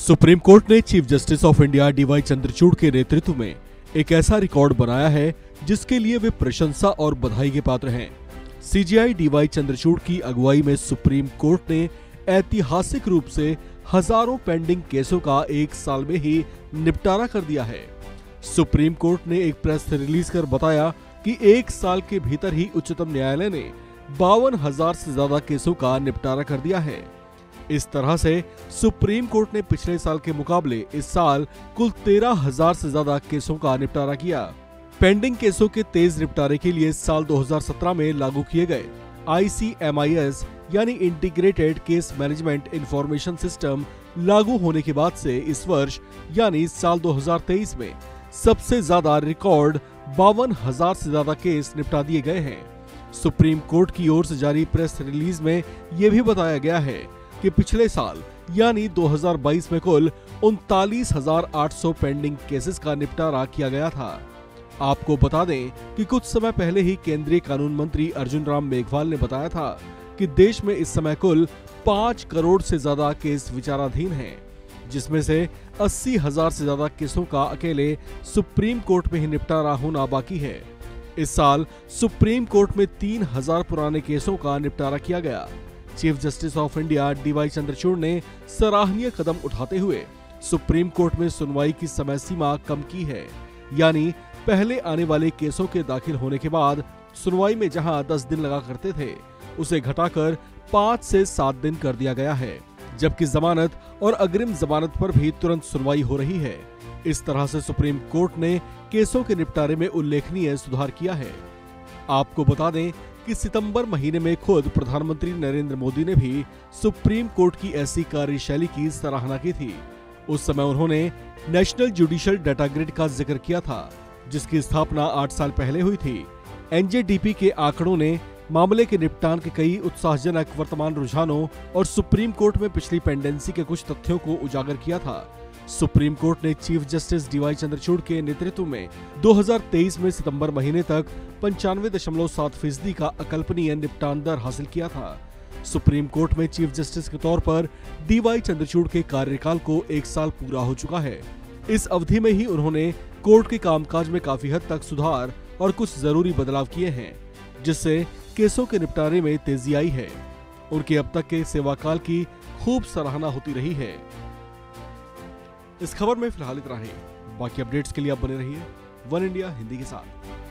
Supreme court ने chief justice of India D Y Chandrachud के नेतृत्व में एक ऐसा रिकॉर्ड बनाया है जिसके लिए वे प्रशंसा और बधाई के पात्र हैं। सीजेआई डीवाई चंद्रचूड़ की अगुवाई में सुप्रीम कोर्ट ने ऐतिहासिक रूप से हजारों पेंडिंग केसों का एक साल में ही निपटारा कर दिया है। सुप्रीम कोर्ट ने एक प्रेस रिलीज कर बताया कि एक साल के भीतर ही उच्चतम न्यायालय ने 52,000 से ज्यादा केसों का निपटारा कर दिया है। इस तरह से सुप्रीम कोर्ट ने पिछले साल के मुकाबले इस साल कुल 13,000 से ज्यादा केसों का निपटारा किया। पेंडिंग केसों के तेज निपटारे के लिए साल 2017 में लागू किए गए ICMIS यानी integrated case management information system लागू होने के बाद से इस वर्ष यानी साल 2023 में सबसे ज्यादा रिकॉर्ड 52,000 से ज्यादा केस निपटा दिए गए हैं। सुप्रीम कोर्ट की ओर से जारी प्रेस रिलीज में यह भी बताया गया है कि पिछले साल यानी 2022 में कुल 39,800 पेंडिंग केसेस का निपटारा किया गया था। आपको बता दें कि कुछ समय पहले ही केंद्रीय कानून मंत्री अर्जुन राम मेघवाल ने बताया था कि देश में इस समय कुल 5 करोड़ से ज्यादा केस विचाराधीन हैं, जिसमें से 80,000 से ज्यादा केसों का अकेले सुप्रीम कोर्ट में ही निपटारा होना बाकी है। इस साल सुप्रीम कोर्ट में 3,000 पुराने केसों का निपटारा किया गया। Chief justice of India D Y Chandrachud ने सराहनीय कदम उठाते हुए सुप्रीम कोर्ट में सुनवाई की समय सीमा कम की है, यानी पहले आने वाले केसों के दाखिल होने के बाद सुनवाई में जहां 10 दिन लगा करते थे उसे घटाकर 5 से 7 दिन कर दिया गया है, जबकि जमानत और अग्रिम जमानत पर भी तुरंत सुनवाई हो रही है। इस तरह से सुप्रीम कोर्ट ने केसों के निपटारे में उल्लेखनीय सुधार किया है। आपको बता दें कि सितंबर महीने में खुद प्रधानमंत्री नरेंद्र मोदी ने भी सुप्रीम कोर्ट की ऐसी कार्यशैली की सराहना की थी। उस समय उन्होंने नेशनल जुडिशियल डाटा ग्रिड का जिक्र किया था, जिसकी स्थापना 8 साल पहले हुई थी। NJDP के आंकड़ों ने मामले के निपटान के कई उत्साहजनक वर्तमान रुझानों और सुप्रीम कोर्ट में पिछली पेंडेंसी के कुछ तथ्यों को उजागर किया था। सुप्रीम कोर्ट ने चीफ जस्टिस डीवाई चंद्रचूड़ के नेतृत्व में 2023 में सितंबर महीने तक 95.7% का अकल्पनीय निपटान दर हासिल किया था। सुप्रीम कोर्ट में चीफ जस्टिस के तौर पर डीवाई चंद्रचूड़ के कार्यकाल को 1 साल पूरा हो चुका है। इस अवधि में ही उन्होंने कोर्ट के कामकाज में काफी हद तक सुधार और कुछ जरूरी बदलाव किए हैं, जिससे केसों के निपटारे में तेजी आई है। उनके अब तक के सेवाकाल की खूब सराहना होती रही है। इस खबर में फिलहाल इतना ही। बाकी अपडेट्स के लिए आप बने रहिए वन इंडिया हिंदी के साथ।